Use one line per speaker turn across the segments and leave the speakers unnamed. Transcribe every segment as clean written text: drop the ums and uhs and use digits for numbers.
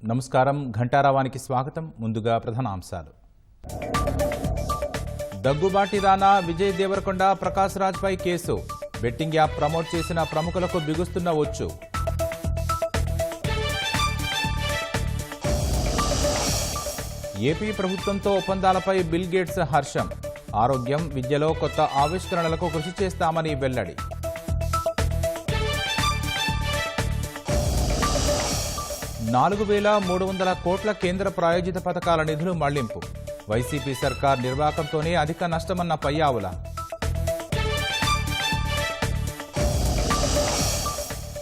నమస్కారం ఘంటారావానికి స్వాగతం. ముందుగా ప్రధాన అంశాలు. దగ్గుబాటి రానా, విజయ్ దేవరకొండ, ప్రకాష్ రాజ్పై కేసు. బెట్టింగ్ యాప్ ప్రమోట్ చేసిన ప్రముఖులకు బిగుస్తున్న వచ్చు. ఏపీ ప్రభుత్వంతో ఒప్పందాలపై బిల్ గేట్స్ హర్షం. ఆరోగ్యం, విద్యలో కొత్త ఆవిష్కరణలకు కృషి చేస్తామని వెల్లడి. 4,300 కోట్ల కేంద్ర ప్రాయోజిత పథకాల నిధులు మళ్లింపు. వైసీపీ సర్కార్ నిర్వాకంతోనే అధిక నష్టమన్న పయ్యావుల.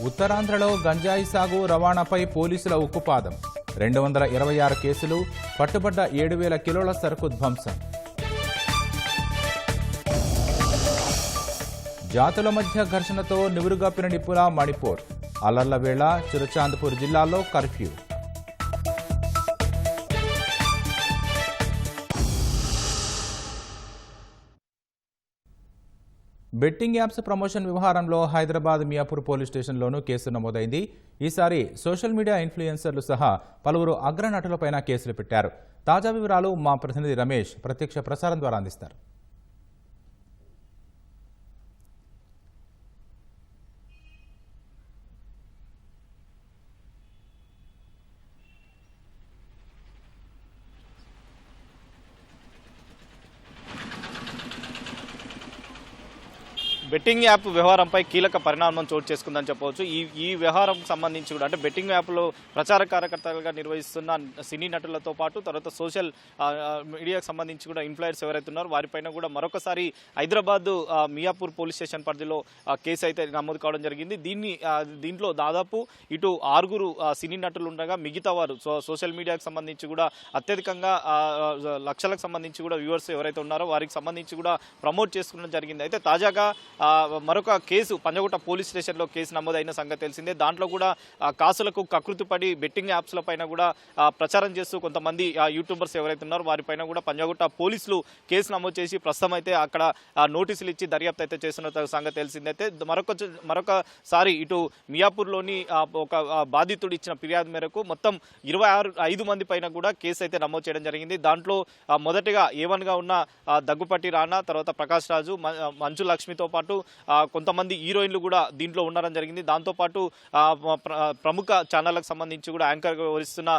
ఉత్తరాంధ్రలో గంజాయి సాగు, రవాణాపై పోలీసుల ఉక్కుపాదం. 226 కేసులు, పట్టుబడ్డ 7,000 కిలోల సరుకు ధ్వంసం. జాతుల మధ్య ఘర్షణతో నివురుగప్పిన నిప్పుల మణిపూర్. అల్లర్ల వేళ చురచాంద్పూర్ జిల్లాలో కర్ఫ్యూ. బెట్టింగ్ యాప్స్ ప్రమోషన్ వ్యవహారంలో హైదరాబాద్ మియాపూర్ పోలీస్ స్టేషన్లోనూ కేసు నమోదైంది. ఈసారి సోషల్ మీడియా ఇన్ఫ్లుయెన్సర్లు సహా పలువురు అగ్రనటులపైన కేసులు పెట్టారు. తాజా వివరాలు మా ప్రతినిధి రమేష్ ప్రత్యక్ష ప్రసారం ద్వారా అందిస్తారు.
బెట్టింగ్ యాప్ వ్యవహారంపై కీలక పరిణామం చోటు చేసుకుందని చెప్పవచ్చు. ఈ వ్యవహారం సంబంధించి కూడా అంటే బెట్టింగ్ యాప్లో ప్రచార కార్యకర్తలుగా నిర్వహిస్తున్న సినీ నటులతో పాటు తర్వాత సోషల్ మీడియాకు సంబంధించి కూడా ఇన్ఫ్లుయెన్స్ ఎవరైతే ఉన్నారో వారిపైన కూడా మరొకసారి హైదరాబాద్ మియాపూర్ పోలీస్ స్టేషన్ పరిధిలో కేసు అయితే నమోదు కావడం జరిగింది. దీంట్లో దాదాపు ఇటు 6 సినీ నటులు ఉండగా మిగతా వారు సోషల్ మీడియాకు సంబంధించి కూడా అత్యధికంగా లక్షలకు సంబంధించి కూడా వ్యూవర్స్ ఎవరైతే ఉన్నారో వారికి సంబంధించి కూడా ప్రమోట్ చేసుకోవడం జరిగింది. అయితే తాజాగా మరొక కేసు పంజగుట్ట పోలీస్ స్టేషన్లో కేసు నమోదైన సంగతి తెలిసిందే. దాంట్లో కూడా కాసులకు కకృతిపడి బెట్టింగ్ యాప్స్ల పైన కూడా ప్రచారం చేస్తూ కొంతమంది యూట్యూబర్స్ ఎవరైతే ఉన్నారో వారిపైన కూడా పంజగుట్ట పోలీసులు కేసు నమోదు చేసి ప్రస్తుతం అయితే అక్కడ నోటీసులు ఇచ్చి దర్యాప్తు అయితే చేస్తున్న సంగతి తెలిసిందే. అయితే మరొకసారి ఇటు మియాపూర్లోని ఒక బాధితుడు ఇచ్చిన ఫిర్యాదు మేరకు మొత్తం 25 మంది పైన కూడా కేసు అయితే నమోదు చేయడం జరిగింది. దాంట్లో మొదటిగా A1గా ఉన్న దగ్గుపాటి రానా, తర్వాత ప్రకాష్ రాజు, మంచు లక్ష్మితో పాటు కొంతమంది హీరోయిన్లు కూడా దీంట్లో ఉండడం జరిగింది. దాంతోపాటు ప్రముఖ ఛానళ్లకు సంబంధించి కూడా యాంకర్ వహిస్తున్న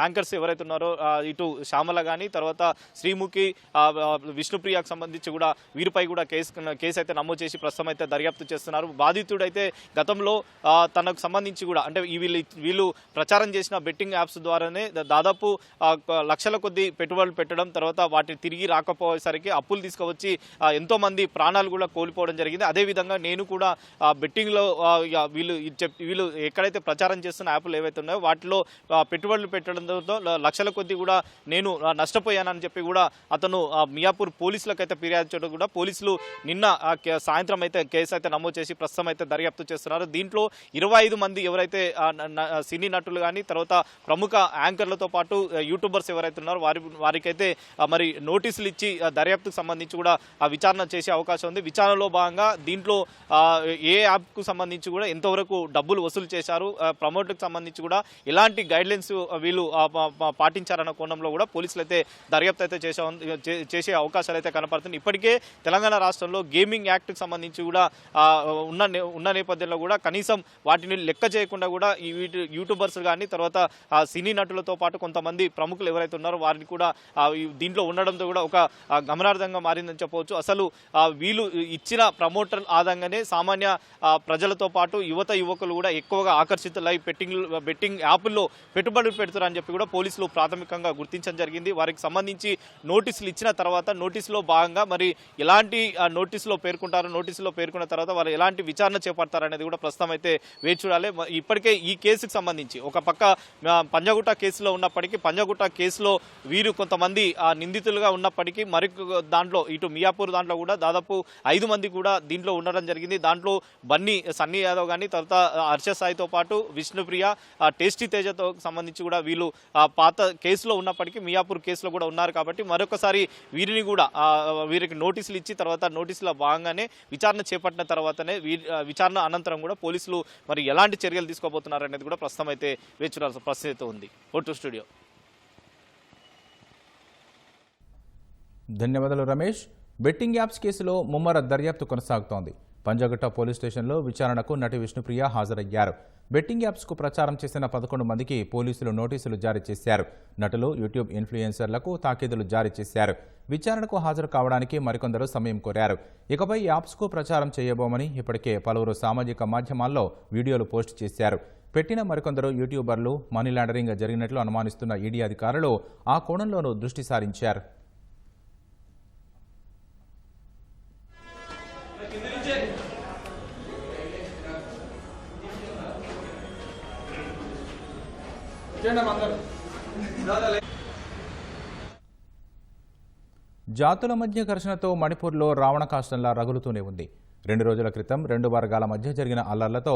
యాంకర్స్ ఎవరైతే ఉన్నారో ఇటు శ్యామల కానీ తర్వాత శ్రీముఖి, విష్ణుప్రియకు సంబంధించి కూడా వీరిపై కూడా కేసు అయితే నమోదు చేసి ప్రస్తుతం అయితే దర్యాప్తు చేస్తున్నారు. బాధితుడైతే గతంలో తనకు సంబంధించి కూడా అంటే వీళ్ళు ప్రచారం చేసిన బెట్టింగ్ యాప్స్ ద్వారానే దాదాపు లక్షల కొద్ది పెట్టుబడులు పెట్టడం, తర్వాత వాటిని తిరిగి రాకపోయేసరికి అప్పులు తీసుకువచ్చి ఎంతో మంది ప్రాణాలు కూడా కోల్పోవడం జరిగింది. అదేవిధంగా నేను కూడా బెట్టింగ్లో వీళ్ళు ఎక్కడైతే ప్రచారం చేస్తున్న యాప్లు ఏవైతే ఉన్నాయో వాటిలో పెట్టుబడులు పెట్టడంతో లక్షల కొద్ది కూడా నేను నష్టపోయానని చెప్పి కూడా అతను మియాపూర్ పోలీసులకు అయితే ఫిర్యాదు చేయడం కూడా పోలీసులు నిన్న సాయంత్రం అయితే కేసు అయితే నమోదు చేసి ప్రస్తుతం అయితే దర్యాప్తు చేస్తున్నారు. దీంట్లో 25 మంది ఎవరైతే సినీ నటులు కానీ తర్వాత ప్రముఖ యాంకర్లతో పాటు యూట్యూబర్స్ ఎవరైతే ఉన్నారో వారికైతే మరి నోటీసులు ఇచ్చి దర్యాప్తుకు సంబంధించి కూడా విచారణ చేసే అవకాశం ఉంది. విచారణలో భాగంగా దీంట్లో ఏ యాప్కు సంబంధించి కూడా ఎంతవరకు డబ్బులు వసూలు చేశారు, ప్రమోటర్కి సంబంధించి కూడా ఎలాంటి గైడ్లైన్స్ వీళ్ళు పాటించారన్న కోణంలో కూడా పోలీసులు అయితే దర్యాప్తు అయితే చేసే అవకాశాలు అయితే కనపడుతుంది. ఇప్పటికే తెలంగాణ రాష్ట్రంలో గేమింగ్ యాక్ట్కి సంబంధించి కూడా ఉన్న నేపథ్యంలో కూడా కనీసం వాటిని లెక్క చేయకుండా కూడా ఈ యూట్యూబర్స్ కానీ తర్వాత సినీ నటులతో పాటు కొంతమంది ప్రముఖులు ఎవరైతే ఉన్నారో వారిని కూడా దీంట్లో ఉండడంతో కూడా ఒక గమనార్థంగా మారిందని చెప్పవచ్చు. అసలు వీళ్ళు ఇచ్చిన ప్రమోటర్ ఆధారంగానే సామాన్య ప్రజలతో పాటు యువకులు కూడా ఎక్కువగా ఆకర్షితులై బెట్టింగ్ యాప్ల్లో పెట్టుబడులు పెడుతున్నారని చెప్పి కూడా పోలీసులు ప్రాథమికంగా గుర్తించడం జరిగింది. వారికి సంబంధించి నోటీసులు ఇచ్చిన తర్వాత నోటీసులో భాగంగా మరి ఎలాంటి నోటీసులో పేర్కొన్న తర్వాత వారు ఎలాంటి విచారణ చేపడతారనేది కూడా ప్రస్తుతం అయితే వేచి చూడాలి. ఇప్పటికే ఈ కేసుకు సంబంధించి ఒక పక్క పంజగుట్ట కేసులో ఉన్నప్పటికీ పంజగుట్ట కేసులో వీరు కొంతమంది నిందితులుగా ఉన్నప్పటికీ మరి దాంట్లో ఇటు మియాపూర్ దాంట్లో కూడా దాదాపు 5 మంది కూడా దీంట్లో ఉండడం జరిగింది. దాంట్లో బన్నీ సన్నీ యాదవ్ కానీ తర్వాత హర్ష సాయితో పాటు విష్ణుప్రియ టేస్టీ తేజతో సంబంధించి కూడా వీళ్ళు పాత కేసులో ఉన్నప్పటికీ మియాపూర్ కేసులో కూడా ఉన్నారు. కాబట్టి మరొకసారి వీరిని కూడా వీరికి నోటీసులు ఇచ్చి తర్వాత నోటీసుల భాగంగానే విచారణ చేపట్టిన తర్వాతనే విచారణ అనంతరం కూడా పోలీసులు మరి ఎలాంటి చర్యలు తీసుకోబోతున్నారు అనేది కూడా ప్రస్తుతం అయితే వేచి చూడాల్సిన పరిస్థితి ఉంది. Photo studio.
ధన్యవాదాలు రమేష్. బెట్టింగ్ యాప్స్ కేసులో ముమ్మర దర్యాప్తు కొనసాగుతోంది. పంజాగుట్ట పోలీస్ స్టేషన్లో విచారణకు నటి విష్ణుప్రియ హాజరయ్యారు. బెట్టింగ్ యాప్స్కు ప్రచారం చేసిన 11 మందికి పోలీసులు నోటీసులు జారీ చేశారు. నటులు, యూట్యూబ్ ఇన్ఫ్లుయెన్సర్లకు తాకీదులు జారీ చేశారు. విచారణకు హాజరు కావడానికి మరికొందరు సమయం కోరారు. ఇకపై యాప్స్కు ప్రచారం చేయబోమని ఇప్పటికే పలువురు సామాజిక మాధ్యమాల్లో వీడియోలు పోస్ట్ చేశారు. పెట్టిన మరికొందరు యూట్యూబర్లు మనీ లాండరింగ్ జరిగినట్లు అనుమానిస్తున్న ఈడీ అధికారులు ఆ కోణంలోనూ దృష్టి సారించారు. జాతుల మధ్య ఘర్షణతో మణిపూర్లో రావణ కాష్టంలా రగులుతూనే ఉంది. 2 రోజుల క్రితం 2 వర్గాల మధ్య జరిగిన అల్లర్లతో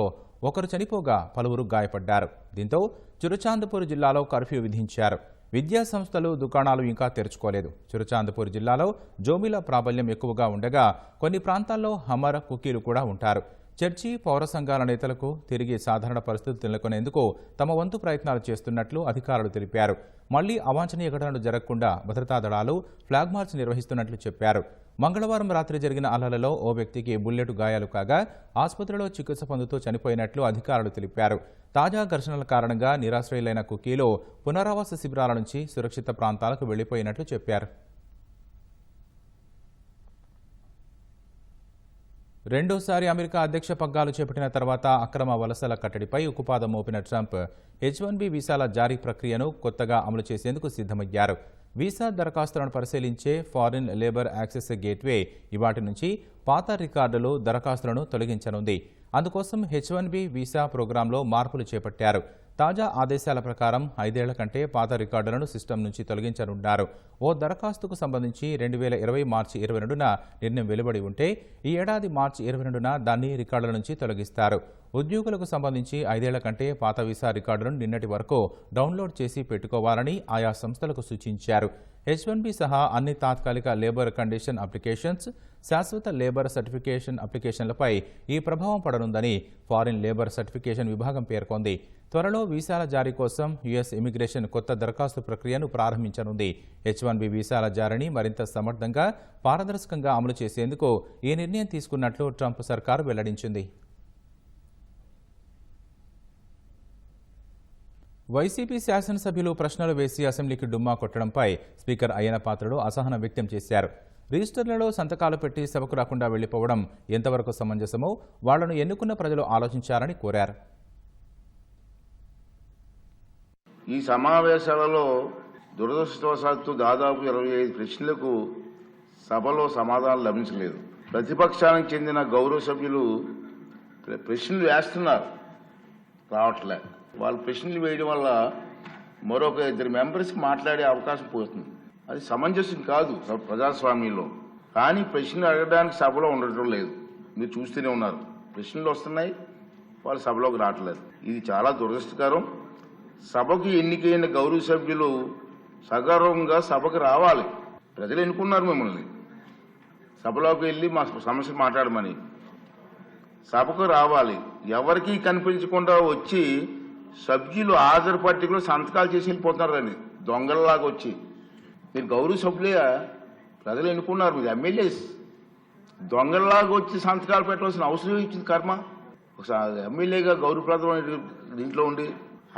ఒకరు చనిపోగా పలువురు గాయపడ్డారు. దీంతో చురుచాంద్పూర్ జిల్లాలో కర్ఫ్యూ విధించారు. విద్యా సంస్థలు, దుకాణాలు ఇంకా తెరుచుకోలేదు. చురుచాంద్పూర్ జిల్లాలో జోమిల ప్రాబల్యం ఎక్కువగా ఉండగా కొన్ని ప్రాంతాల్లో హమర్, కుకీలు కూడా ఉంటారు. చర్చి, పౌర సంఘాల నేతలకు తిరిగి సాధారణ పరిస్థితులు నెలకొనేందుకు తమ వంతు ప్రయత్నాలు చేస్తున్నట్లు అధికారులు తెలిపారు. మళ్లీ అవాంఛనీయ ఘటనలు జరగకుండా భద్రతా దళాలు ఫ్లాగ్ మార్చ్ నిర్వహిస్తున్నట్లు చెప్పారు. మంగళవారం రాత్రి జరిగిన అల్లర్లలో ఓ వ్యక్తికి బుల్లెట్ గాయాలు కాగా ఆసుపత్రిలో చికిత్స పొందుతూ చనిపోయినట్లు అధికారులు తెలిపారు. తాజా ఘర్షణల కారణంగా నిరాశ్రయులైన కుకీలు పునరావాస శిబిరాల నుంచి సురక్షిత ప్రాంతాలకు వెళ్లిపోయినట్లు చెప్పారు. రెండోసారి అమెరికా అధ్యక్ష పగ్గాలు చేపట్టిన తర్వాత అక్రమ వలసల కట్టడిపై ఉక్కుపాదం మోపిన ట్రంప్ H-1B వీసాల జారీ ప్రక్రియను కొత్తగా అమలు చేసేందుకు సిద్ధమయ్యారు. వీసా దరఖాస్తులను పరిశీలించే ఫారిన్ లేబర్ యాక్సెస్ గేట్వే ఇవాటి నుంచి పాత రికార్డులు, దరఖాస్తులను తొలగించనుంది. అందుకోసం H-1B వీసా ప్రోగ్రాంలో మార్పులు చేపట్టారు. తాజా ఆదేశాల ప్రకారం 5 ఏళ్ల కంటే పాత రికార్డులను సిస్టమ్ నుంచి తొలగించనున్నారు. ఓ దరఖాస్తుకు సంబంధించి 2020 మార్చి 22న నిర్ణయం వెలువడి ఉంటే ఈ ఏడాది మార్చి 22న దాన్ని రికార్డుల నుంచి తొలగిస్తారు. ఉద్యోగులకు సంబంధించి 5 ఏళ్ల కంటే పాత వీసా రికార్డులను నిన్నటి వరకు డౌన్లోడ్ చేసి పెట్టుకోవాలని ఆయా సంస్థలకు సూచించారు. H-1B సహా అన్ని తాత్కాలిక లేబర్ కండిషన్ అప్లికేషన్స్, శాశ్వత లేబర్ సర్టిఫికేషన్ అప్లికేషన్లపై ఈ ప్రభావం పడనుందని ఫారిన్ లేబర్ సర్టిఫికేషన్ విభాగం పేర్కొంది. త్వరలో వీసాల జారీ కోసం యుఎస్ ఇమిగ్రేషన్ కొత్త దరఖాస్తు ప్రక్రియను ప్రారంభించనుంది. H-1B వీసాల జారీని మరింత సమర్థంగా, పారదర్శకంగా అమలు చేసేందుకు ఈ నిర్ణయం తీసుకున్నట్లు ట్రంప్ సర్కారు వెల్లడించింది. వైసీపీ శాసనసభ్యులు ప్రశ్నలు వేసి అసెంబ్లీకి డుమ్మా కొట్టడంపై స్పీకర్ అయ్యన పాత్రుడు అసహనం వ్యక్తం చేశారు. రిజిస్టర్లలో సంతకాలు పెట్టి సభకు రాకుండా వెళ్లిపోవడం ఎంతవరకు సమంజసమో వాళ్లను ఎన్నుకున్న ప్రజలు ఆలోచించారని కోరారు.
ఈ సమావేశాలలో దురదృష్టవశాత్తు దాదాపు 25 ప్రశ్నలకు సభలో సమాధానం లభించలేదు. ప్రతిపక్షానికి చెందిన గౌరవ సభ్యులు ప్రశ్నలు వేస్తున్నారు, రావట్లే. వాళ్ళు ప్రశ్నలు వేయడం వల్ల మరొక 2 మెంబర్స్కి మాట్లాడే అవకాశం పోతుంది. అది సమంజసం కాదు ప్రజాస్వామ్యంలో. కానీ ప్రశ్నలు అడగడానికి సభలో ఉండటం లేదు. మీరు చూస్తూనే ఉన్నారు, ప్రశ్నలు వస్తున్నాయి, వాళ్ళు సభలోకి రావట్లేదు. ఇది చాలా దురదృష్టకరం. సభకు ఎన్నికైన గౌరవ సభ్యులు సగర్వంగా సభకు రావాలి. ప్రజలు ఎన్నుకున్నారు మిమ్మల్ని, సభలోకి వెళ్ళి మా సమస్య మాట్లాడమని. సభకు రావాలి. ఎవరికీ కనిపించకుండా వచ్చి సభ్యులు హాజరు పట్టికలో సంతకాలు చేసి వెళ్ళిపోతున్నారండి, దొంగలలాగా వచ్చి. మీరు గౌరవ సభ్యులే, ప్రజలు ఎన్నుకున్నారు, మీరు ఎమ్మెల్యేస్. దొంగలలాగా వచ్చి సంతకాలు పెట్టవలసిన అవసరం ఇచ్చింది కర్మ. ఎమ్మెల్యేగా గౌరవప్రదమైన దీంట్లో ఉండి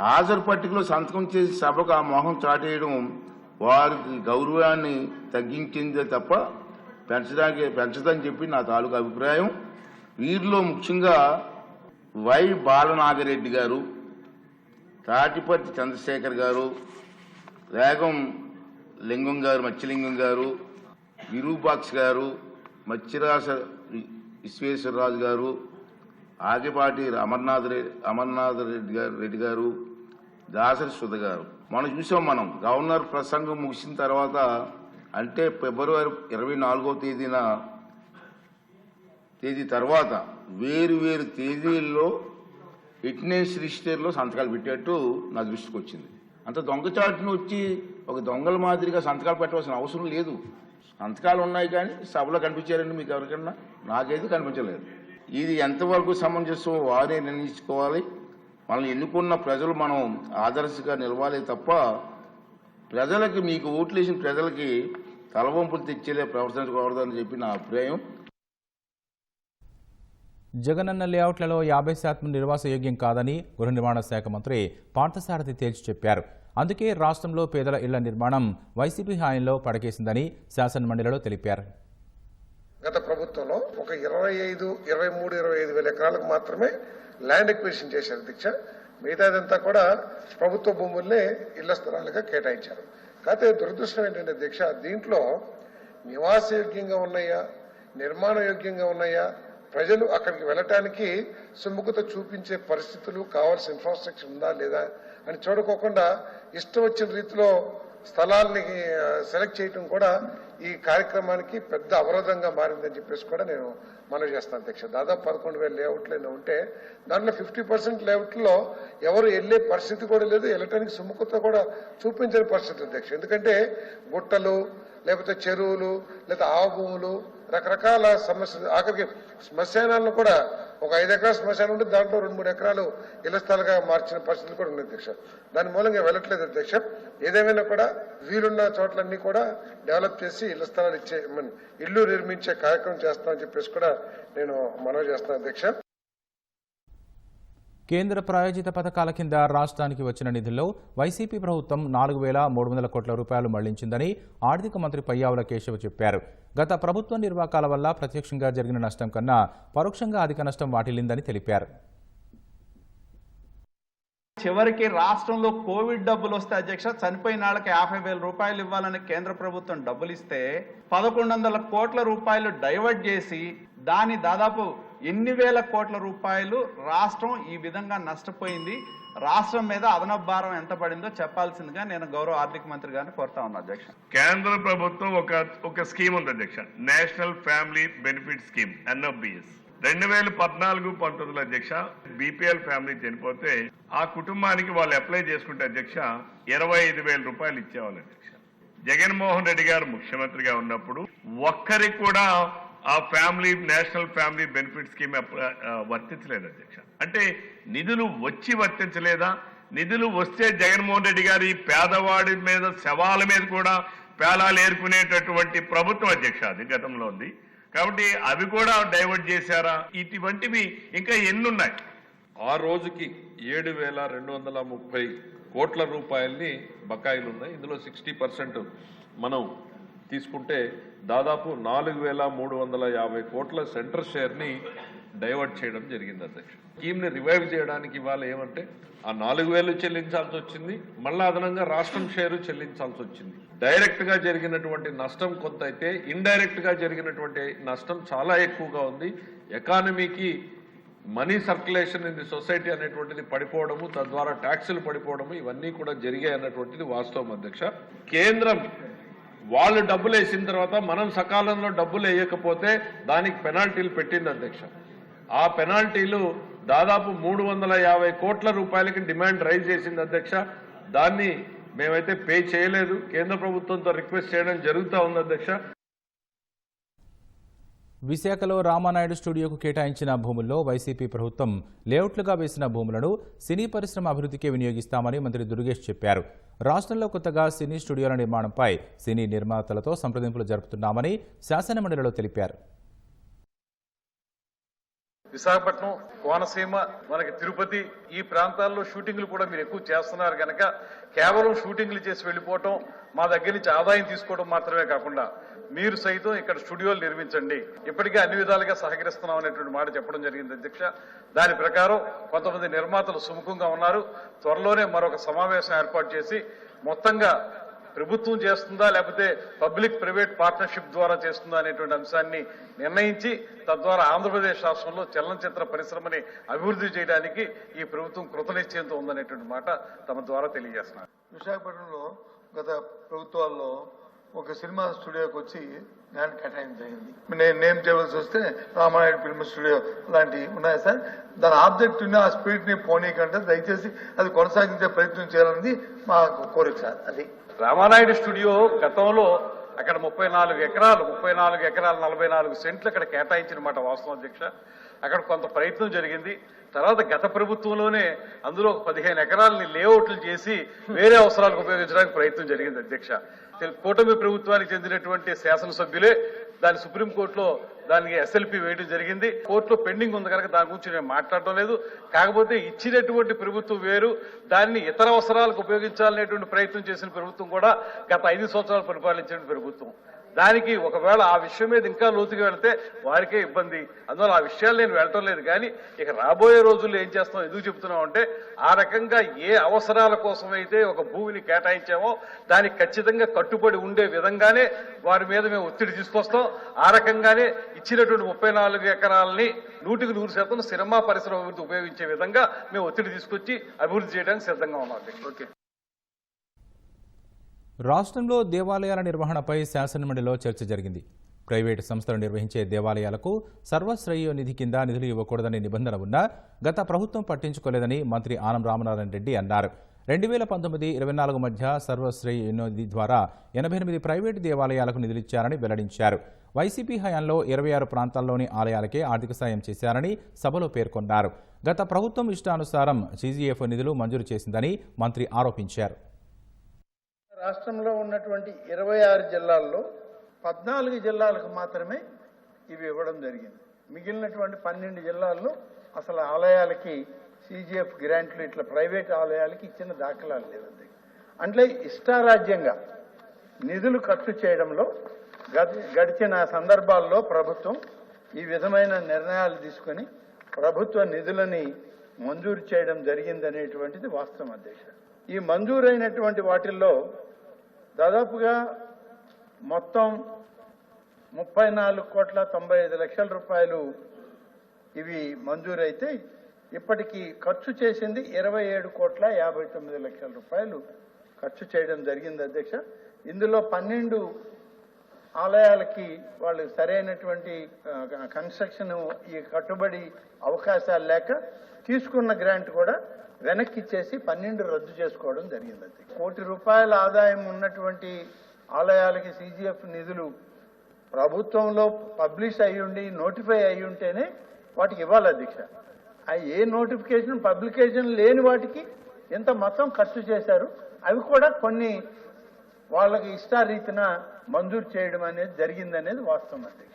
హాజరు పట్టికలో సంతకం చేసి సభకు ఆ మొహం చాటేయడం వారికి గౌరవాన్ని తగ్గించిందే తప్ప పెంచదని చెప్పి నా తాలూకు అభిప్రాయం. వీరిలో ముఖ్యంగా వై బాలనాగిరెడ్డి గారు, తాటిపర్తి చంద్రశేఖర్ గారు, రేగం లింగం గారు, మత్స్యలింగం గారు, విరూపాక్ష గారు, మత్స్యరాజ విశ్వేశ్వరరాజు గారు, ఆగిపాటి అమర్నాథ్ రెడ్డి గారు, దాసరి సుధ గారు. మనం గవర్నర్ ప్రసంగం ముగిసిన తర్వాత అంటే ఫిబ్రవరి 24వ తేదీన తేదీ తర్వాత వేరు వేరు తేదీల్లో ఫిట్నెస్ రిజిస్టర్లో సంతకాలు పెట్టేట్టు నా దృష్టికి వచ్చింది. అంత దొంగచాటును వచ్చి ఒక దొంగల మాదిరిగా సంతకాలు పెట్టవలసిన అవసరం లేదు. సంతకాలు ఉన్నాయి కానీ సభలో కనిపించారండి మీకు ఎవరికన్నా? నాకైతే కనిపించలేదు. ఇది ఎంతవరకు సమంజసం వారే నిర్ణయించుకోవాలి. మనల్ని ఎన్నుకున్న ప్రజలు మనం ఆదర్శంగా నిలవాలి తప్ప ప్రజలకి, మీకు ఓట్లు వేసిన ప్రజలకి తలవంపులు తెచ్చేలే ప్రవర్తించకూడదని చెప్పి నా అభిప్రాయం.
జగనన్న లేఅవుట్లలో 50% నివాసయోగ్యం కాదని గృహ నిర్మాణ శాఖ మంత్రి పార్థసారథి తేల్చి చెప్పారు. అందుకే రాష్ట్రంలో పేదల ఇళ్ల నిర్మాణం వైసీపీ హాయంలో పడకేసిందని శాసనమండలిలో తెలిపారు.
గత ప్రభుత్వంలో ఒక 23, 25 వేల ఎకరాలకు మాత్రమే ల్యాండ్ ఎక్విజిషన్ చేశారు అధ్యక్ష. మిగతాదంతా కూడా ప్రభుత్వ భూముల్నే ఇళ్ల స్థలాలుగా కేటాయించారు. కాకపోతే దురదృష్టం ఏంటంటే అధ్యక్ష, దీంట్లో నివాసయోగ్యంగా ఉన్నాయా, నిర్మాణ యోగ్యంగా ఉన్నాయా, ప్రజలు అక్కడికి వెళ్ళటానికి సుముఖత చూపించే పరిస్థితులు, కావాల్సిన ఇన్ఫ్రాస్ట్రక్చర్ ఉందా లేదా అని చూడుకోకుండా ఇష్టం వచ్చిన రీతిలో స్థలాల్ని సెలెక్ట్ చేయడం కూడా ఈ కార్యక్రమానికి పెద్ద అవరోధంగా మారిందని చెప్పేసి కూడా నేను మనవి చేస్తాను అధ్యక్ష. దాదాపు 11,000 లేఅవుట్లు ఉంటే దాంట్లో 50% లేఅవుట్లో ఎవరు వెళ్లే పరిస్థితి కూడా లేదు, వెళ్ళటానికి సుముఖత కూడా చూపించని పరిస్థితి అధ్యక్ష. ఎందుకంటే గుట్టలు, లేకపోతే చెరువులు, లేదా ఆవు భూములు, రకరకాల సమస్యలు, ఆఖరికి శ్మశానాలను కూడా ఒక 5 ఎకరాల శ్మశానం ఉంటే దాంట్లో 2-3 ఎకరాలు ఇళ్ల స్థలాలుగా మార్చిన పరిస్థితులు కూడా ఉన్నాయి అధ్యక్ష. దాని మూలంగా వెళ్ళట్లేదు అధ్యక్ష. ఏదేమైనా కూడా వీలున్న చోట్లన్నీ కూడా డెవలప్ చేసి ఇళ్ల స్థలాలు ఇచ్చే, ఇల్లు నిర్మించే కార్యక్రమం చేస్తామని చెప్పేసి కూడా నేను మనవి చేస్తాను అధ్యక్ష.
కేంద్ర ప్రాయోజిత పథకాల కింద రాష్ట్రానికి వచ్చిన నిధుల్లో వైసీపీ ప్రభుత్వం 4,300 కోట్ల రూపాయలు మళ్లించిందని ఆర్థిక మంత్రి పయ్యావుల కేశవ్ చెప్పారు. గత ప్రభుత్వ నిర్వాకాల వల్ల ప్రత్యక్షంగా జరిగిన నష్టం కన్నా పరోక్షంగా అధిక నష్టం వాటిల్లిందని తెలిపారు.
చివరికి రాష్ట్రంలో కోవిడ్ డబ్బులు వస్తే అధ్యక్ష, చనిపోయిన వాళ్ళకి 50,000 రూపాయలు ఇవ్వాలని కేంద్ర ప్రభుత్వం డబ్బులు ఇస్తే 1,100 కోట్ల రూపాయలు డైవర్ట్ చేసి దాని దాదాపు ఎన్ని వేల కోట్ల రూపాయలు రాష్ట్రం ఈ విధంగా నష్టపోయింది. రాష్ట్రం మీద అదనపు భారం ఎంత పడిందో చెప్పాల్సిందిగా నేను గౌరవ ఆర్థిక మంత్రి గారిని కోరుతా ఉన్నా అధ్యక్ష.
కేంద్ర ప్రభుత్వం ఒక స్కీమ్ ఉంది అధ్యక్ష, national family benefit scheme NFBS. 2014-19 అధ్యక్ష, BPL ఫ్యామిలీ చనిపోతే ఆ కుటుంబానికి వాళ్ళు అప్లై చేసుకుంటే అధ్యక్ష 25,000 రూపాయలు ఇచ్చేవాళ్ళు అధ్యక్ష. జగన్మోహన్ రెడ్డి గారు ముఖ్యమంత్రిగా ఉన్నప్పుడు ఒక్కరికి కూడా ఆ నేషనల్ ఫ్యామిలీ బెనిఫిట్ స్కీమ్ వర్తించలేదు అధ్యక్ష. అంటే నిధులు వచ్చి వర్తించలేదా? నిధులు వస్తే జగన్మోహన్ రెడ్డి గారి పేదవాడి మీద, శవాల మీద కూడా పేలాలు ఏరుకునేటటువంటి ప్రభుత్వం అధ్యక్ష అది గతంలో ఉంది. కాబట్టి అవి కూడా డైవర్ట్ చేశారా? ఇటువంటివి ఇంకా ఎన్నున్నాయి.
ఆ రోజుకి 7,230 కోట్ల రూపాయల్ని బకాయిలు ఉన్నాయి. ఇందులో 60% మనం తీసుకుంటే దాదాపు 4,350 కోట్ల సెంటర్ షేర్ని డైవర్ట్ చేయడం జరిగింది అధ్యక్ష. స్కీమ్ని రివైవ్ చేయడానికి ఇవాళ ఏమంటే ఆ 4,000 చెల్లించాల్సి వచ్చింది, మళ్ళా అదనంగా రాష్ట్రం షేరు చెల్లించాల్సి వచ్చింది. డైరెక్ట్ గా జరిగినటువంటి నష్టం కొంత అయితే, ఇండైరెక్ట్ గా జరిగినటువంటి నష్టం చాలా ఎక్కువగా ఉంది. ఎకానమీకి money circulation in the society అనేటువంటిది పడిపోవడము, తద్వారా ట్యాక్సులు పడిపోవడము, ఇవన్నీ కూడా జరిగాయి అన్నటువంటిది వాస్తవం అధ్యక్ష. కేంద్రం వాళ్ళు డబ్బులు వేసిన తర్వాత మనం సకాలంలో డబ్బులు వేయకపోతే దానికి పెనాల్టీలు పెట్టింది అధ్యక్ష. ఆ పెనాల్టీలు దాదాపు 350 కోట్ల రూపాయలకి డిమాండ్ రైజ్ చేసింది అధ్యక్ష. దాన్ని మేమైతే పే చేయలేదు, కేంద్ర ప్రభుత్వంతో రిక్వెస్ట్ చేయడం జరుగుతూ ఉంది అధ్యక్ష.
విశాఖలో రామానాయుడు స్టూడియోకు కేటాయించిన భూముల్లో వైసీపీ ప్రభుత్వం లేఅవుట్లుగా వేసిన భూములను సినీ పరిశ్రమ అభివృద్ధికి వినియోగిస్తామని మంత్రి దుర్గేష్ చెప్పారు. రాష్ట్రంలో కొత్తగా సినీ స్టూడియోల నిర్మాణంపై సినీ నిర్మాతలతో సంప్రదింపులు జరుపుతున్నామని శాసనమండలిలో తెలిపారు.
విశాఖపట్నం, కోనసీమ, మనకి తిరుపతి, ఈ ప్రాంతాల్లో షూటింగ్లు కూడా మీరు ఎక్కువ చేస్తున్నారు కనుక కేవలం షూటింగ్లు చేసి వెళ్ళిపోవటం, మా దగ్గర నుంచి ఆదాయం తీసుకోవడం మాత్రమే కాకుండా మీరు సైతం ఇక్కడ స్టూడియోలు నిర్మించండి, ఇప్పటికే అన్ని విధాలుగా సహకరిస్తున్నాం అనేటువంటి మాట చెప్పడం జరిగింది అధ్యక్ష. దాని ప్రకారం కొంతమంది నిర్మాతలు సుముఖంగా ఉన్నారు. త్వరలోనే మరొక సమావేశం ఏర్పాటు చేసి మొత్తంగా ప్రభుత్వం చేస్తుందా లేకపోతే పబ్లిక్ ప్రైవేట్ పార్ట్నర్షిప్ ద్వారా చేస్తుందా అనేటువంటి అంశాన్ని నిర్ణయించి తద్వారా ఆంధ్రప్రదేశ్ రాష్ట్రంలో చలనచిత్ర పరిశ్రమని అభివృద్ధి చేయడానికి ఈ ప్రభుత్వం కృతనిశ్చయంతో ఉందనేటువంటి మాట తమ ద్వారా తెలియజేస్తున్నారు.
విశాఖపట్నంలో గత ప్రభుత్వాల్లో ఒక సినిమా స్టూడియోకి వచ్చి
ల్యాండ్ కేటాయించడం జరిగింది. నేను నేమ్ టేబుల్స్ వస్తే రామానాయుడు ఫిల్మ్ స్టూడియో లాంటివి ఉన్నాయి సార్. దాని ఆబ్జెక్ట్ ని ఆ స్పిరిట్ ని పోనీకంటే దయచేసి అది కొనసాగించే ప్రయత్నం చేయాలన్నది మా కోరిక సార్. అది
రామానాయుడు స్టూడియో గతంలో అక్కడ 34 ఎకరాలు 44 సెంట్లు అక్కడ కేటాయించిన మాట వాస్తవం అధ్యక్ష. అక్కడ కొంత ప్రయత్నం జరిగింది. తర్వాత గత ప్రభుత్వంలోనే అందులో 15 ఎకరాలని లేఅవుట్లు చేసి వేరే అవసరాలకు ఉపయోగించడానికి ప్రయత్నం జరిగింది అధ్యక్ష. కూటమి ప్రభుత్వానికి చెందినటువంటి శాసనసభ్యులే దాన్ని సుప్రీంకోర్టులో దానికి ఎస్ఎల్పి వేయడం జరిగింది. కోర్టులో పెండింగ్ ఉంది కనుక దాని గురించి నేను మాట్లాడటం లేదు. కాకపోతే ఇచ్చినటువంటి ప్రభుత్వం వేరు, దాన్ని ఇతర అవసరాలకు ఉపయోగించాలనేటువంటి ప్రయత్నం చేసిన ప్రభుత్వం కూడా గత 5 సంవత్సరాలు పరిపాలించిన ప్రభుత్వం. దానికి ఒకవేళ ఆ విషయం మీద ఇంకా లోతుగా వెళితే వారికే ఇబ్బంది. అందువల్ల ఆ విషయాలు నేను వెళ్ళటం లేదు. కానీ ఇక రాబోయే రోజుల్లో ఏం చేస్తాం, ఎందుకు చెప్తున్నాం అంటే ఆ రకంగా ఏ అవసరాల కోసమైతే ఒక భూమిని కేటాయించామో దానికి ఖచ్చితంగా కట్టుబడి ఉండే విధంగానే వారి మీద మేము ఒత్తిడి తీసుకొస్తాం. ఆ రకంగానే ఇచ్చినటువంటి 34 ఎకరాలని 100% సినిమా పరిశ్రమ అభివృద్ధి ఉపయోగించే విధంగా మేము ఒత్తిడి తీసుకొచ్చి అభివృద్ధి చేయడానికి సిద్ధంగా ఉన్నాం. ఓకే.
రాష్ట్రంలో దేవాలయాల నిర్వహణపై శాసనమండలిలో చర్చ జరిగింది. ప్రైవేటు సంస్థలు నిర్వహించే దేవాలయాలకు సర్వశ్రేయ నిధి కింద నిధులు ఇవ్వకూడదనే నిబంధన ఉన్నా గత ప్రభుత్వం పట్టించుకోలేదని మంత్రి ఆనం రామనారాయణ రెడ్డి అన్నారు. 2019-24 మధ్య సర్వశ్రేయ నిధి ద్వారా 88 ప్రైవేటు దేవాలయాలకు నిధులిచ్చారని వెల్లడించారు. వైసీపీ హయాంలో 26 ప్రాంతాల్లోని ఆలయాలకే ఆర్థిక సాయం చేశారని సభలో పేర్కొన్నారు. గత ప్రభుత్వం ఇష్టానుసారం సీజీఎఫ్ నిధులు మంజూరు చేసిందని మంత్రి ఆరోపించారు.
రాష్ట్రంలో ఉన్నటువంటి 26 జిల్లాల్లో 14 జిల్లాలకు మాత్రమే ఇవి ఇవ్వడం జరిగింది. మిగిలినటువంటి 12 జిల్లాల్లో అసలు ఆలయాలకి సీజీఎఫ్ గ్రాంట్లు ఇట్లా ప్రైవేట్ ఆలయాలకి ఇచ్చిన దాఖలాలు లేదండి. అంటే ఇష్టారాజ్యంగా నిధులు ఖర్చు చేయడంలో గడిచిన సందర్భాల్లో ప్రభుత్వం ఈ విధమైన నిర్ణయాలు తీసుకొని ప్రభుత్వ నిధులని మంజూరు చేయడం జరిగిందనేటువంటిది వాస్తవం అధ్యక్ష. ఈ మంజూరైనటువంటి వాటిల్లో దాదాపుగా మొత్తం 34,95,00,000 రూపాయలు ఇవి మంజూరైతే ఇప్పటికీ ఖర్చు చేసింది 27,59,00,000 రూపాయలు ఖర్చు చేయడం జరిగింది అధ్యక్ష. ఇందులో 12 ఆలయాలకి వాళ్ళు సరైనటువంటి కన్స్ట్రక్షన్ ఈ కట్టుబడి అవకాశాలు లేక తీసుకున్న గ్రాంట్ కూడా వెనక్కి ఇచ్చేసి 12 రద్దు చేసుకోవడం జరిగింది. ₹1 కోటి ఆదాయం ఉన్నటువంటి ఆలయాలకి సీజీఎఫ్ నిధులు ప్రభుత్వంలో పబ్లిష్ అయ్యుండి నోటిఫై అయ్యి ఉంటేనే వాటికి ఇవ్వాలి అధ్యక్ష. ఏ నోటిఫికేషన్ పబ్లికేషన్ లేని వాటికి ఎంత మొత్తం ఖర్చు చేశారు అవి కూడా కొన్ని వాళ్ళకి ఇష్టారీతిన మంజూరు చేయడం అనేది జరిగిందనేది వాస్తవం అధ్యక్ష.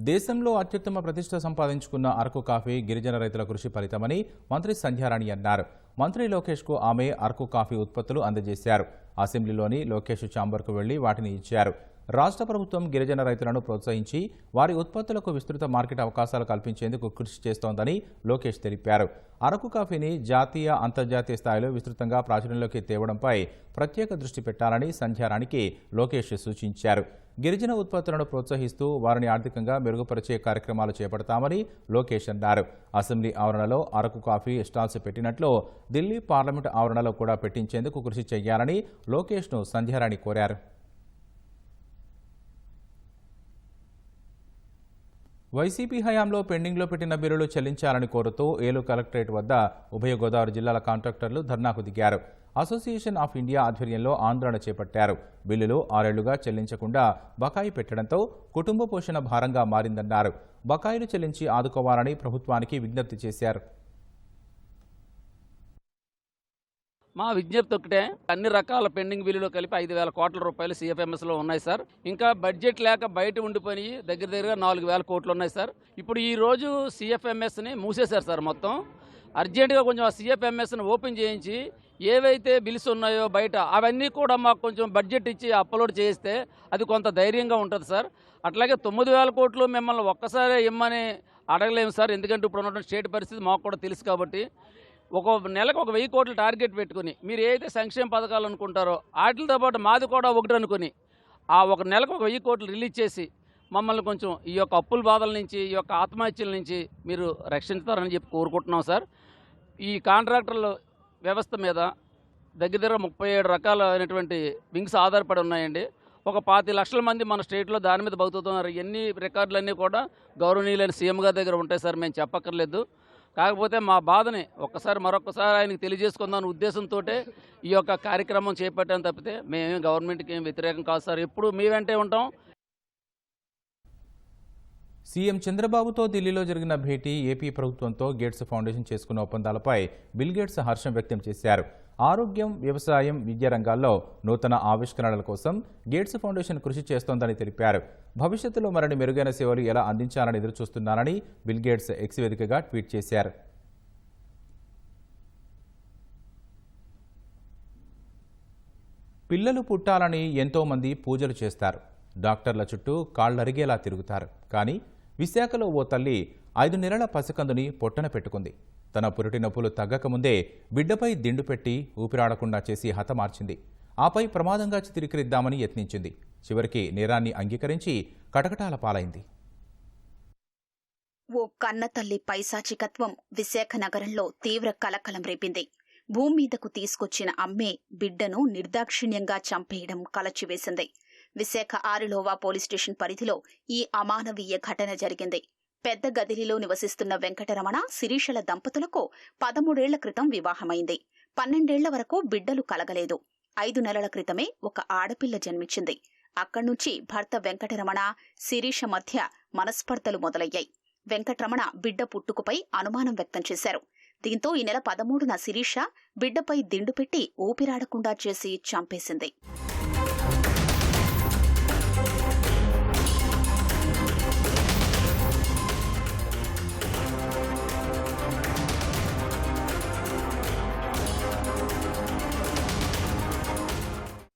దేశంలో అత్యుత్తమ ప్రతిష్ట సంపాదించుకున్న అరకు కాఫీ గిరిజన రైతుల కృషి ఫలితమని మంత్రి సంధ్యారాణి అన్నారు. మంత్రి లోకేష్కు ఆమె అరకు కాఫీ ఉత్పత్తులు అందజేశారు. అసెంబ్లీలోని లోకేష్ ఛాంబర్కు వెళ్లి వాటిని ఇచ్చారు. రాష్ట్ర ప్రభుత్వం గిరిజన రైతులను ప్రోత్సహించి వారి ఉత్పత్తులకు విస్తృత మార్కెట్ అవకాశాలు కల్పించేందుకు కృషి చేస్తోందని లోకేష్ తెలిపారు. అరకు కాఫీని జాతీయ అంతర్జాతీయ స్థాయిలో విస్తృతంగా ప్రాచుర్యంలోకి తేవడంపై ప్రత్యేక దృష్టి పెట్టాలని సంధ్యారాణికి లోకేష్ సూచించారు. గిరిజన ఉత్పత్తులను ప్రోత్సహిస్తూ వారిని ఆర్థికంగా మెరుగుపరిచే కార్యక్రమాలు చేపడతామని లోకేష్ అన్నారు. అసెంబ్లీ ఆవరణలో అరకు కాఫీ స్టాల్స్ పెట్టినట్లు ఢిల్లీ పార్లమెంటు ఆవరణలో కూడా పెట్టించేందుకు కృషి చేయాలని లోకేష్ను సంధ్యారాణి కోరారు. వైసీపీ హయాంలో పెండింగ్లో పెట్టిన బిల్లులు చెల్లించాలని కోరుతూ ఏలూరు కలెక్టరేట్ వద్ద ఉభయ గోదావరి జిల్లాల కాంట్రాక్టర్లు ధర్నాకు దిగారు. అసోసియేషన్ ఆఫ్ ఇండియా ఆధ్వర్యంలో ఆందోళన చేపట్టారు. బిల్లులు 6 ఏళ్లుగా చెల్లించకుండా బకాయి పెట్టడంతో కుటుంబ పోషణ భారంగా మారిందన్నారు. బకాయిలు చెల్లించి ఆదుకోవాలని ప్రభుత్వానికి విజ్ఞప్తి చేశారు.
మా విజ్ఞప్తి ఒకటే, అన్ని రకాల పెండింగ్ బిల్లులు కలిపి 5,000 కోట్ల రూపాయలు సిఎఫ్ఎంఎస్లో ఉన్నాయి సార్. ఇంకా బడ్జెట్ లేక బయట ఉండిపోయి దగ్గర 4,000 కోట్లు ఉన్నాయి సార్. ఇప్పుడు ఈ రోజు సిఎఫ్ఎంఎస్ని మూసేశారు సార్. మొత్తం అర్జెంటుగా కొంచెం ఆ సిఎఫ్ఎంఎస్ని ఓపెన్ చేయించి ఏవైతే బిల్స్ ఉన్నాయో బయట అవన్నీ కూడా మాకు కొంచెం బడ్జెట్ ఇచ్చి అప్లోడ్ చేస్తే అది కొంత ధైర్యంగా ఉంటుంది సార్. అట్లాగే 9,000 కోట్లు మిమ్మల్ని ఒక్కసారి ఇమ్మని అడగలేము సార్. ఎందుకంటే ఇప్పుడు ఉన్నటువంటి స్టేట్ పరిస్థితి మాకు కూడా తెలుసు. కాబట్టి ఒక నెలకు 1,000 కోట్లు టార్గెట్ పెట్టుకుని మీరు ఏదైతే సంక్షేమ పథకాలు అనుకుంటారో వాటితో పాటు మాది కూడా ఒకటి అనుకుని ఆ ఒక నెలకు 1,000 కోట్లు రిలీజ్ చేసి మమ్మల్ని కొంచెం ఈ యొక్క అప్పుల బాధల నుంచి ఈ యొక్క ఆత్మహత్యల నుంచి మీరు రక్షించుతారని చెప్పి కోరుకుంటున్నాం సార్. ఈ కాంట్రాక్టర్ల వ్యవస్థ మీద దగ్గర 37 రకాలైనటువంటి వింగ్స్ ఆధారపడి ఉన్నాయండి. ఒక 25 లక్షల మంది మన స్టేట్లో దాని మీద బతుకుతున్నారు. ఎన్ని రికార్డులన్నీ కూడా గౌరవనీయులైన సీఎం గారి దగ్గర ఉంటాయి సార్, మేము చెప్పక్కర్లేదు. కాకపోతే మా బాధని మరొకసారి ఆయనకు తెలియజేసుకుందాం ఉద్దేశంతో ఈ యొక్క కార్యక్రమం చేపట్టాను తప్పితే మేమేం గవర్నమెంట్కి ఏం వ్యతిరేకం కాదు సార్. ఎప్పుడు మీ వెంటే ఉంటాం.
సీఎం చంద్రబాబుతో ఢిల్లీలో జరిగిన భేటీ ఏపీ ప్రభుత్వంతో గేట్స్ ఫౌండేషన్ చేసుకున్న ఒప్పందాలపై బిల్ గేట్స్ హర్షం వ్యక్తం చేశారు. ఆరోగ్యం, వ్యవసాయం, విద్యా రంగాల్లో నూతన ఆవిష్కరణల కోసం గేట్స్ ఫౌండేషన్ కృషి చేస్తోందని తెలిపారు. భవిష్యత్తులో మరిన్ని మెరుగైన సేవలు ఎలా అందించాలని ఎదురుచూస్తున్నారని బిల్ గేట్స్ ఎక్స్ వేదికగా ట్వీట్ చేశారు. పిల్లలు పుట్టాలని ఎంతో మంది పూజలు చేస్తారు. డాక్టర్ల చుట్టూ కాళ్లరిగేలా తిరుగుతారు. కానీ విశాఖలో ఓ తల్లి 5 నెలల పసికందుని పొట్టన పెట్టుకుంది. తన పురిటి నొప్పులు తగ్గకముందే బిడ్డపై దిండు పెట్టి ఊపిరాడకుండా చేసి హతమార్చింది. ఆపై ప్రమాదంగా చిత్రీకరిద్దామని యత్నించింది. చివరికి నేరాన్ని అంగీకరించి కటకటాల పాలైంది.
ఓ కన్నతల్లి పైశాచికత్వం విశాఖ నగరంలో తీవ్ర కలకలం రేపింది. భూమి మీదకు తీసుకొచ్చిన అమ్మే బిడ్డను నిర్దాక్షిణ్యంగా చంపేయడం కలచివేసింది. విశాఖ ఆరిలోవా పోలీస్ స్టేషన్ పరిధిలో ఈ అమానవీయ ఘటన జరిగింది. పెద్ద గదిలిలో నివసిస్తున్న వెంకటరమణ, శిరీషల దంపతులకు 13 ఏళ్ల క్రితం వివాహమైంది. 12 ఏళ్ల వరకు బిడ్డలు కలగలేదు. 5 నెలల క్రితమే ఒక ఆడపిల్ల జన్మించింది. అక్కడ్నుంచి భర్త వెంకటరమణ, శిరీష మధ్య మనస్పర్ధలు మొదలయ్యాయి. వెంకటరమణ బిడ్డ పుట్టుకపై అనుమానం వ్యక్తం చేశారు. దీంతో ఈ నెల 13న శిరీష బిడ్డపై దిండు పెట్టి ఊపిరాడకుండా చేసి చంపేసింది.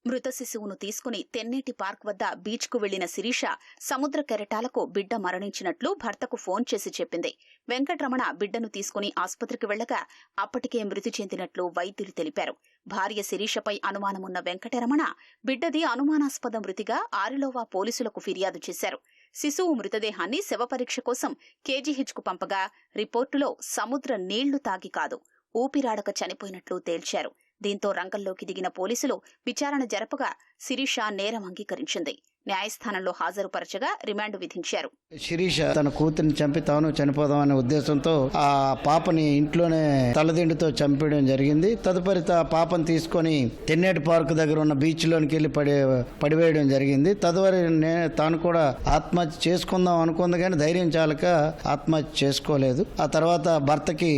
మృత శిశువును తీసుకుని తెన్నేటి పార్క్ వద్ద బీచ్కు వెళ్లిన శిరీష సముద్ర కెరటాలకు బిడ్డ మరణించినట్లు భర్తకు ఫోన్ చేసి చెప్పింది. వెంకటరమణ బిడ్డను తీసుకుని ఆసుపత్రికి వెళ్లగా అప్పటికే మృతి చెందినట్లు వైద్యులు తెలిపారు. భార్య శిరీషపై అనుమానమున్న వెంకటరమణ బిడ్డది అనుమానాస్పద మృతిగా ఆరిలోవా పోలీసులకు ఫిర్యాదు చేశారు. శిశువు మృతదేహాన్ని శవపరీక్ష కోసం కేజీహెచ్కు పంపగా రిపోర్టులో సముద్ర నీళ్లు తాగి కాదు, ఊపిరాడక చనిపోయినట్లు తేల్చారు. దీంతో రంగంలోకి దిగిన పోలీసులు విచారణ జరపగా శిరీష నేరం అంగీకరించింది. న్యాయస్థానంలో హాజరుపరచగా రిమాండ్ విధించారు.
శిరీష తన కూతురిని చంపి తాను చనిపోదామనే ఉద్దేశంతో ఆ పాపని ఇంట్లోనే తలదిండుతో చంపేయడం జరిగింది. తదుపరి పాపను తీసుకొని తెన్నేటి పార్క్ దగ్గర ఉన్న బీచ్ లోనికి వెళ్లి పడివేయడం జరిగింది. తదుపరి తాను కూడా ఆత్మహత్య చేసుకుందాం అనుకుంది కానీ ధైర్యం చాలక ఆత్మహత్య చేసుకోలేదు. ఆ తర్వాత భర్తకి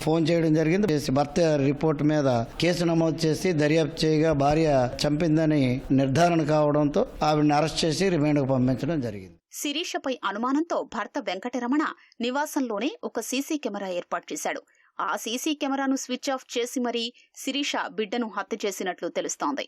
ఫోన్ చేయడం జరిగింది. భర్త రిపోర్ట్ మీద కేసు నమోదు చేసి దర్యాప్తు చేయగా భార్య చంపిందని నిర్ధారణ కావడంతో ఆవిడని అరెస్ట్ చేసి రిమాండ్కు పంపించడం జరిగింది.
శిరీషపై అనుమానంతో భర్త వెంకటరమణ నివాసంలోనే ఒక సీసీ కెమెరా ఏర్పాటు చేశాడు. ఆ సీసీ కెమెరాను స్విచ్ ఆఫ్ చేసి మరీ శిరీష బిడ్డను హత్య చేసినట్లు తెలుస్తోంది.